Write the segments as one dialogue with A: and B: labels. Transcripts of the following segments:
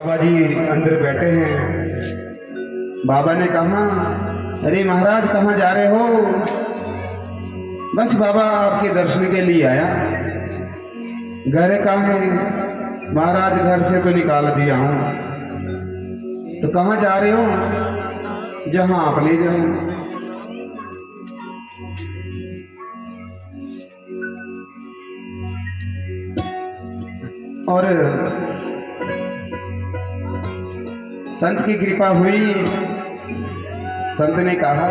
A: बाबा जी अंदर बैठे हैं। बाबा ने कहा, अरे महाराज कहाँ जा रहे हो? बस बाबा आपके दर्शन के लिए आया। घर कहाँ है? महाराज घर से तो निकाल दिया हूँ। तो कहाँ जा रहे हो? जहाँ आप ले जाए। और संत की कृपा हुई। संत ने कहा,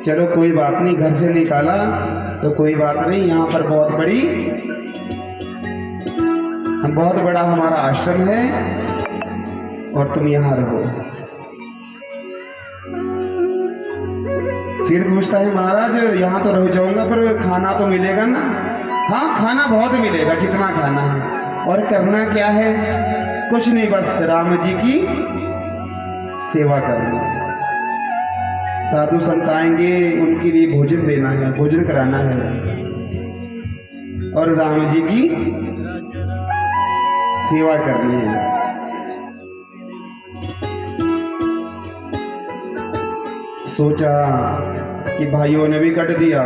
A: चलो कोई बात नहीं, घर से निकाला तो कोई बात नहीं, यहाँ पर बहुत बड़ा हमारा आश्रम है और तुम यहाँ रहो। फिर पूछता है, महाराज यहाँ तो रह जाऊंगा पर खाना तो मिलेगा ना? हाँ, खाना बहुत मिलेगा। कितना खाना है और करना क्या है? कुछ नहीं, बस राम जी की सेवा करना। साधु संत आएंगे, उनके लिए भोजन देना है, भोजन कराना है और राम जी की सेवा करनी है। सोचा कि भाइयों ने भी कट दिया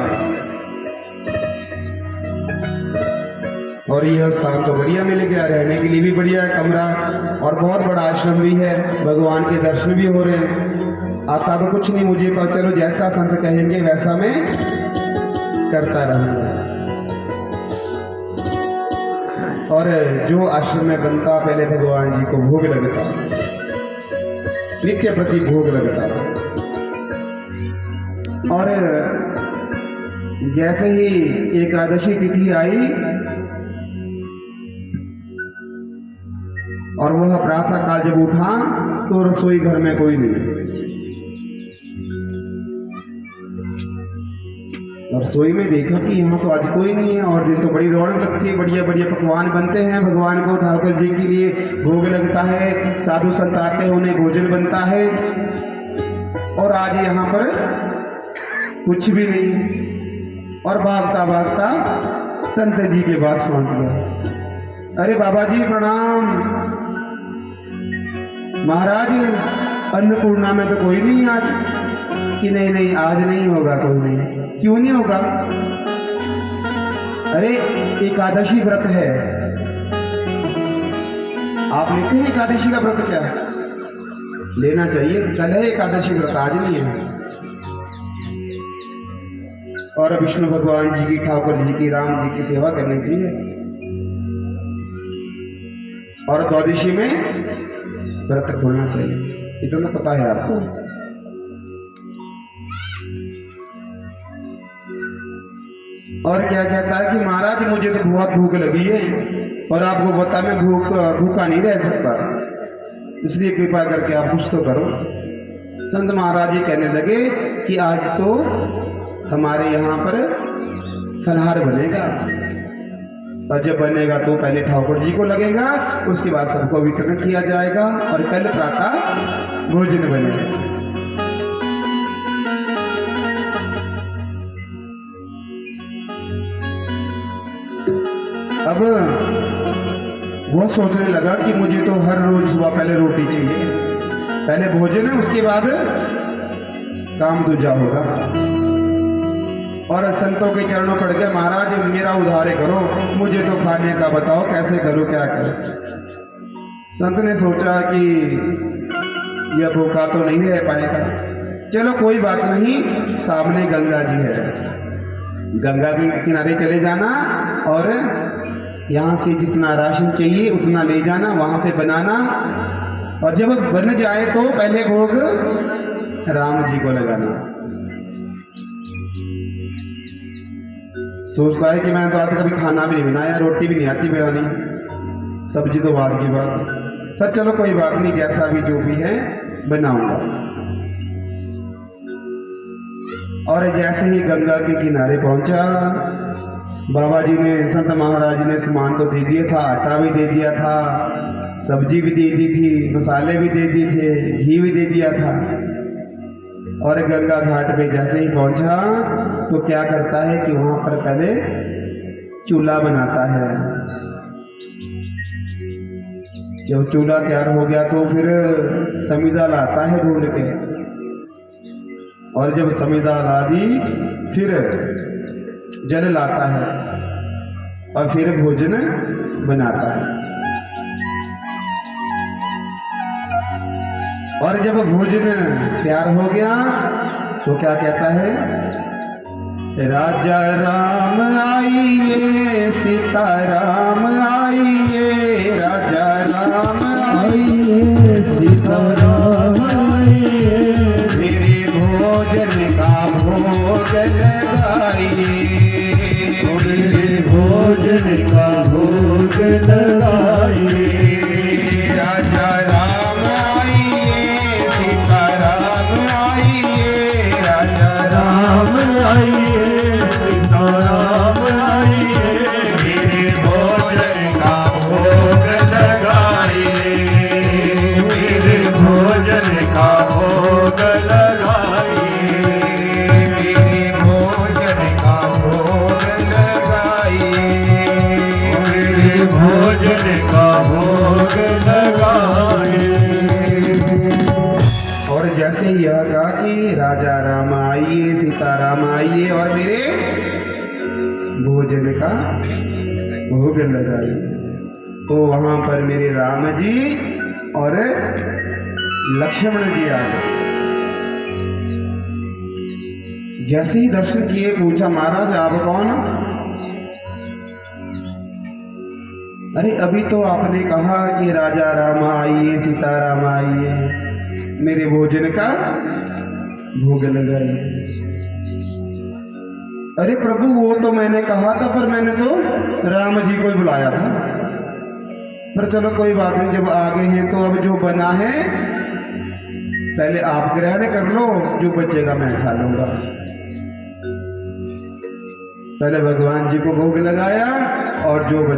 A: और यह स्थान तो बढ़िया मिल गया, रहने के लिए भी बढ़िया है कमरा और बहुत बड़ा आश्रम भी है, भगवान के दर्शन भी हो रहे हैं। आता तो कुछ नहीं मुझे, पर चलो जैसा संत कहेंगे वैसा मैं करता रहूंगा। और जो आश्रम में बनता, पहले भगवान जी को भोग लगता, नित्य प्रति भोग लगता। और जैसे ही एकादशी तिथि आई और वह प्रातः काल जब उठा तो रसोई घर में कोई नहीं। और रसोई में देखा कि यहाँ तो आज कोई नहीं है। और दिन तो बड़ी रौनक लगती है, बढ़िया बढ़िया पकवान बनते हैं, भगवान को ठाकुर जी के लिए भोग लगता है, साधु संत आते हैं, उन्हें भोजन बनता है। और आज यहाँ पर कुछ भी नहीं। और भागता भागता संत जी के पास पहुंच गया। अरे बाबा जी प्रणाम। महाराज अन्नपूर्णा में तो कोई नहीं आज? कि नहीं नहीं, आज नहीं होगा, कोई नहीं। क्यों नहीं होगा? अरे एकादशी व्रत है। आप लेते हैं एकादशी का व्रत? क्या लेना चाहिए, कल है एकादशी व्रत, आज नहीं है। और विष्णु भगवान जी की, ठाकुर जी की, राम जी की सेवा करनी चाहिए। और द्वादशी में व्रत खोलना चाहिए, इतना तो पता है आपको। और क्या कहता है कि महाराज मुझे तो बहुत भूख लगी है और आपको पता मैं भूखा नहीं रह सकता, इसलिए कृपा करके आप कुछ तो करो। संत महाराज जी कहने लगे कि आज तो हमारे यहाँ पर फलहार बनेगा, और जब बनेगा तो पहले ठाकुर जी को लगेगा, उसके बाद सबको वितरण किया जाएगा और कल प्रातः भोजन बनेगा। अब वो सोचने लगा कि मुझे तो हर रोज सुबह पहले रोटी चाहिए, पहले भोजन है, उसके बाद काम दूजा होगा। और संतों के चरणों पड़ गए, महाराज मेरा उद्धार करो, मुझे तो खाने का बताओ, कैसे करूं, क्या करूं। संत ने सोचा कि यह भूखा तो नहीं रह पाएगा, चलो कोई बात नहीं, सामने गंगा जी है, गंगा के किनारे चले जाना और यहाँ से जितना राशन चाहिए उतना ले जाना, वहां पे बनाना, और जब बन जाए तो पहले भोग राम जी को लगाना। सोचता है कि मैंने तो आज तक कभी खाना भी नहीं बनाया, रोटी भी नहीं आती बनानी, सब्जी तो बाद की बात, पर चलो कोई बात नहीं, जैसा भी जो भी है बनाऊंगा। और जैसे ही गंगा के किनारे पहुंचा, बाबा जी ने, संत महाराज ने सामान तो दे दिया था, आटा भी दे दिया था, सब्जी भी दे दी थी, मसाले भी दे दिए थे, घी भी दे दिया था। और गंगा घाट पे जैसे ही पहुंचा तो क्या करता है कि वहां पर पहले चूल्हा बनाता है। जब चूल्हा तैयार हो गया तो फिर समीदा लाता है ढूंढ के, और जब समीदा ला दी फिर जल लाता है और फिर भोजन बनाता है। और जब भोजन तैयार हो गया तो क्या कहता है, राजा राम आइए सीता राम आइए, राजा राम आइए सीता राम आइए, मेरे भोजन का भोग लगाइए, मेरे भोजन का भोग लगाइए। राजा राम आइए सीता राम आइए, राजा राम आइए सीता राम आइए, मेरे भोजन का भोग लगाइए, मेरे भोजन का भोग लगाइए, मेरे भोजन का भोग लगाइए, मेरे भोजन का भोग लगाइए। और जैसे ही यह कहा कि राजा राम आइए सीता राम आइए और मेरे भोजन का भोग लगाइए, तो वहां पर मेरे राम जी और लक्ष्मण जी आ गए। जैसे ही दर्शन किए पूछा, महाराज आप कौन? अरे अभी तो आपने कहा कि राजा राम आइए सीता राम आइए, मेरे भोजन का भोग लगाइए। अरे प्रभु वो तो मैंने कहा था, पर मैंने तो राम जी को बुलाया था। पर चलो कोई बात नहीं, जब आ गए हैं तो अब जो बना है पहले आप ग्रहण कर लो, जो बचेगा मैं खा लूंगा। पहले भगवान जी को भोग लगाया और जो